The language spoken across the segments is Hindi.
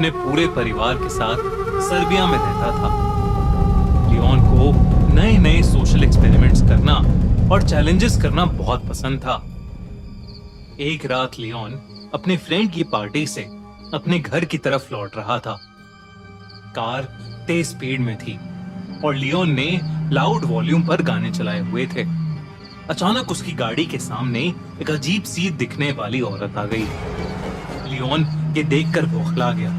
अपने पूरे परिवार के साथ सर्बिया में रहता था। लियोन को नए नए सोशल एक्सपेरिमेंट्स करना और चैलेंजेस करना बहुत पसंद था। एक रात लियोन अपने फ्रेंड की पार्टी से अपने घर की तरफ लौट रहा था। कार तेज स्पीड में थी और लियोन ने लाउड वॉल्यूम पर गाने चलाए हुए थे। अचानक उसकी गाड़ी के सामने एक अजीब सी दिखने वाली औरत आ गई। लियोन ये देखकर बौखला गया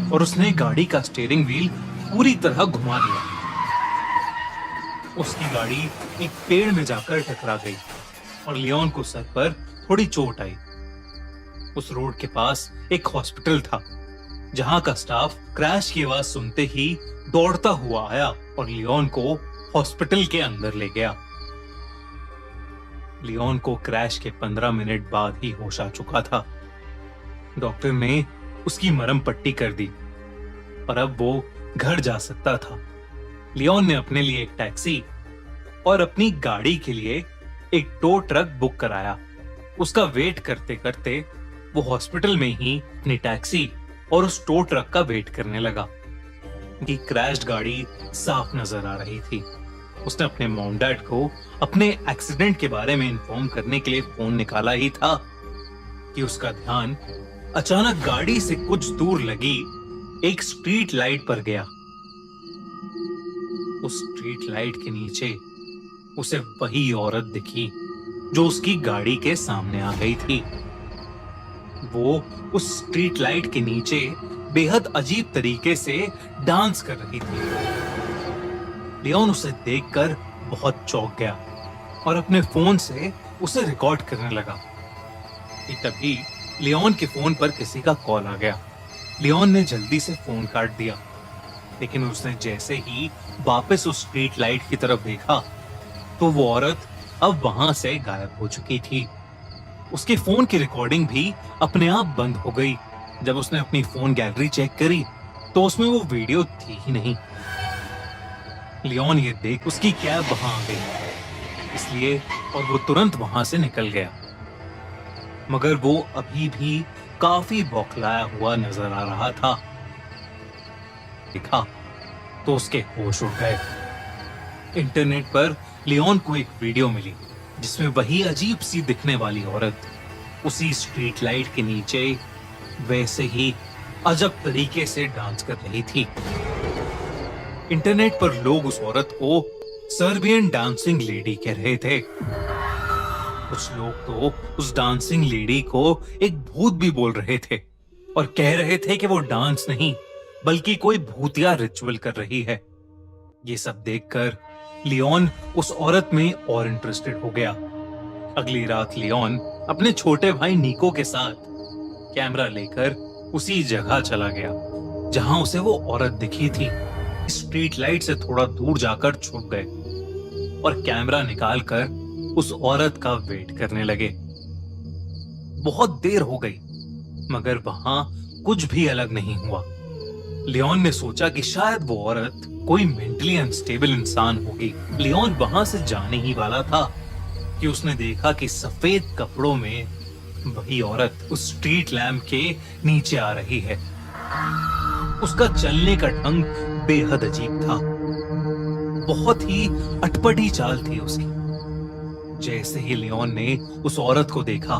और उसने गाड़ी का स्टीयरिंग व्हील पूरी तरह घुमा दिया। उसकी गाड़ी एक पेड़ में जाकर टकरा गई और लियोन को सर पर थोड़ी चोट आई। उस रोड के पास एक हॉस्पिटल था, जहां का स्टाफ क्रैश की आवाज सुनते ही दौड़ता हुआ आया और लियोन को हॉस्पिटल के अंदर ले गया। लियोन को क्रैश के 15 मिनट बाद ही होश आ चुका था। डॉक्टर ने उसकी मरहम पट्टी कर दी और अब वो घर जा सकता था। लियोन ने अपने लिए एक टैक्सी और अपनी गाड़ी के लिए एक टो ट्रक बुक कराया। उसका वेट करते करते वो हॉस्पिटल में ही अपनी टैक्सी और उस टो ट्रक का वेट करने लगा कि क्रैश्ड गाड़ी साफ नजर आ रही थी। उसने अपने मॉम डैड को अपने एक्सीडेंट के बारे में इन्फॉर्म करने के लिए फोन निकाला ही था कि उसका ध्यान अचानक गाड़ी से कुछ दूर लगी एक स्ट्रीट लाइट पर गया। उस स्ट्रीट लाइट के नीचे उसे वही औरत दिखी जो उसकी गाड़ी के सामने आ गई थी। वो उस स्ट्रीट लाइट के नीचे बेहद अजीब तरीके से डांस कर रही थी। लियोन उसे देखकर बहुत चौंक गया और अपने फोन से उसे रिकॉर्ड करने लगा कि तभी लियोन के फोन पर किसी का कॉल आ गया। लियोन ने जल्दी से फोन काट दिया, लेकिन उसने जैसे ही वापस उस स्ट्रीट लाइट की तरफ देखा तो वो औरत अब वहां से गायब हो चुकी थी। उसके फोन की रिकॉर्डिंग भी अपने आप बंद हो गई। जब उसने अपनी फोन गैलरी चेक करी तो उसमें वो वीडियो थी ही नहीं। लियोन ये देख उसकी कैब वहां आ गई, इसलिए और वो तुरंत वहां से निकल गया। मगर वो अभी भी काफी बौखलाया हुआ नजर आ रहा था। देखा तो उसके होश उड़ गए। इंटरनेट पर लियोन को एक वीडियो मिली जिसमें वही अजीब सी दिखने वाली औरत उसी स्ट्रीट लाइट के नीचे वैसे ही अजब तरीके से डांस कर रही थी। इंटरनेट पर लोग उस औरत को सर्बियन डांसिंग लेडी कह रहे थे। कुछ लोग तो उस डांसिंग लेडी को एक भूत भी बोल रहे थे और कह रहे थे कि वो डांस नहीं बल्कि कोई भूतिया रिचुअल कर रही है। ये सब देखकर लियोन उस औरत में और इंटरेस्टेड हो गया। अगली रात लियोन अपने छोटे भाई निको के साथ कैमरा लेकर उसी जगह चला गया जहां उसे वो औरत दिखी थी। स्ट्रीट लाइट से थोड़ा दूर जाकर छुप गए और कैमरा निकालकर उस औरत का वेट करने लगे। बहुत देर हो गई मगर वहां कुछ भी अलग नहीं हुआ। लियोन ने सोचा कि शायद वो औरत कोई मेंटली अनस्टेबल इंसान होगी। लियोन वहां से जाने ही वाला था कि उसने देखा कि सफेद कपड़ों में वही औरत उस स्ट्रीट लैम्प के नीचे आ रही है। उसका चलने का ढंग बेहद अजीब था। बहुत ही अटपटी चाल थी उसकी। जैसे ही लियोन ने उस औरत को देखा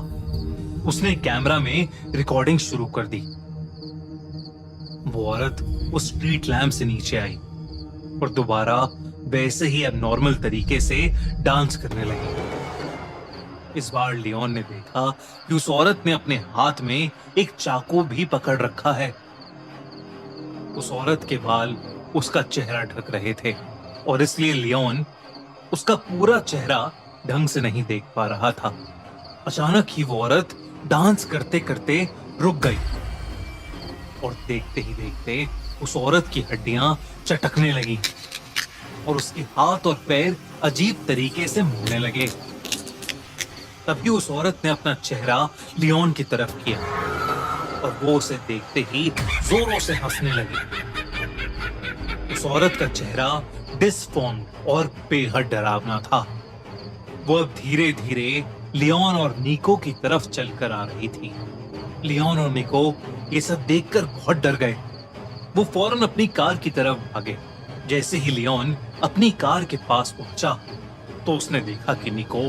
उसने कैमरा में रिकॉर्डिंग शुरू कर दी। वो औरत उस स्ट्रीट लैम्प से नीचे आई और दोबारा वैसे ही अबनॉर्मल तरीके से डांस करने लगी। इस बार लियोन ने देखा कि उस औरत ने अपने हाथ में एक चाकू भी पकड़ रखा है। उस औरत के बाल उसका चेहरा ढक रहे थे और इसलिए लियोन उसका पूरा चेहरा ढंग से नहीं देख पा रहा था। अचानक ही वो औरत डांस करते करते रुक गई और देखते ही देखते उस औरत की हड्डियां चटकने लगी और उसके हाथ और पैर अजीब तरीके से मुड़ने लगे। तभी उस औरत ने अपना चेहरा लियोन की तरफ किया और वो उसे देखते ही जोरों से हंसने लगी। उस औरत का चेहरा डिसफॉर्म और बेहद डरावना था। वो अब धीरे धीरे लियोन और निको की तरफ चलकर आ रही थी। लियोन और निको ये सब देखकर बहुत डर गए वो फौरन अपनी कार की तरफ भागे। जैसे ही लियोन अपनी कार के पास पहुंचा तो उसने देखा कि निको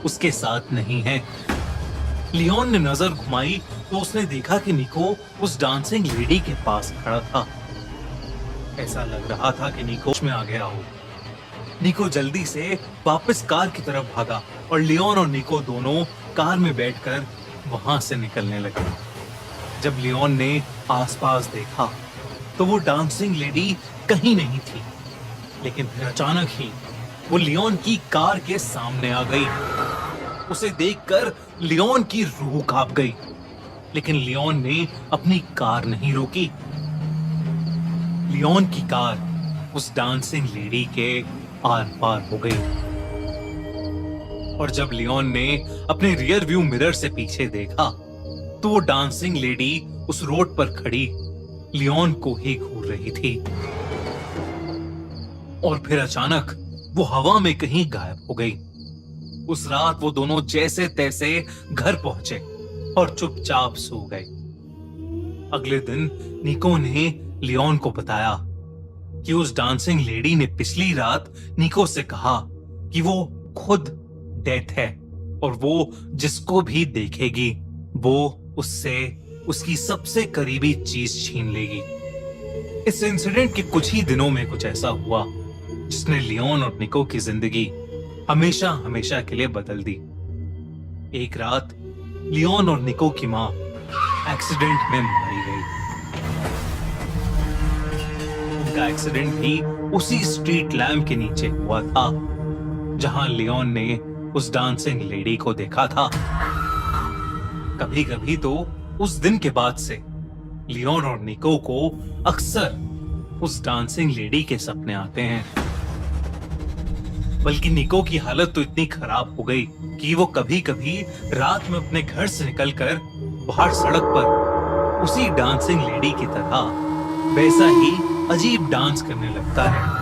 उसके साथ नहीं है। लियोन ने नजर घुमाई तो उसने देखा कि निको उस डांसिंग लेडी के पास खड़ा था। ऐसा लग रहा था कि निको होश में आ गया हो। निको जल्दी से वापस कार की तरफ भागा और लियोन और निको दोनों कार में बैठकर वहां से निकलने लगे। जब लियोन ने आसपास देखा तो वो डांसिंग लेडी कहीं नहीं थी, लेकिन फिर अचानक ही वो लियोन की कार के सामने आ गई। उसे देखकर लियोन की रूह कांप गई, लेकिन लियोन ने अपनी कार नहीं रोकी। लियोन की कार उस डांसिंग लेडी के आर पार हो गई और जब लियोन ने अपने रियर व्यू मिरर से पीछे देखा तो वो डांसिंग लेडी उस रोड पर खड़ी लियोन को ही घूर रही थी। और फिर अचानक वो हवा में कहीं गायब हो गई। उस रात वो दोनों जैसे तैसे घर पहुंचे और चुपचाप सो गए। अगले दिन निको ने लियोन को बताया कि उस डांसिंग लेडी ने पिछली रात निको से कहा कि वो खुद डेथ है और वो जिसको भी देखेगी वो उससे उसकी सबसे करीबी चीज छीन लेगी। इस इंसिडेंट के कुछ ही दिनों में कुछ ऐसा हुआ जिसने लियोन और निको की जिंदगी हमेशा हमेशा के लिए बदल दी। एक रात लियोन और निको की मां एक्सीडेंट में मारी गई। उनका एक्सीडेंट भी उसी स्ट्रीट लैम्प के नीचे हुआ था जहां लियोन ने उस डांसिंग लेडी को देखा था। कभी कभी तो उस दिन के बाद से लियोन और निको को अक्सर उस डांसिंग लेडी के सपने आते हैं। बल्कि निको की हालत तो इतनी खराब हो गई कि वो कभी कभी रात में अपने घर से निकलकर बाहर सड़क पर उसी डांसिंग लेडी की तरह वैसा ही अजीब डांस करने लगता है।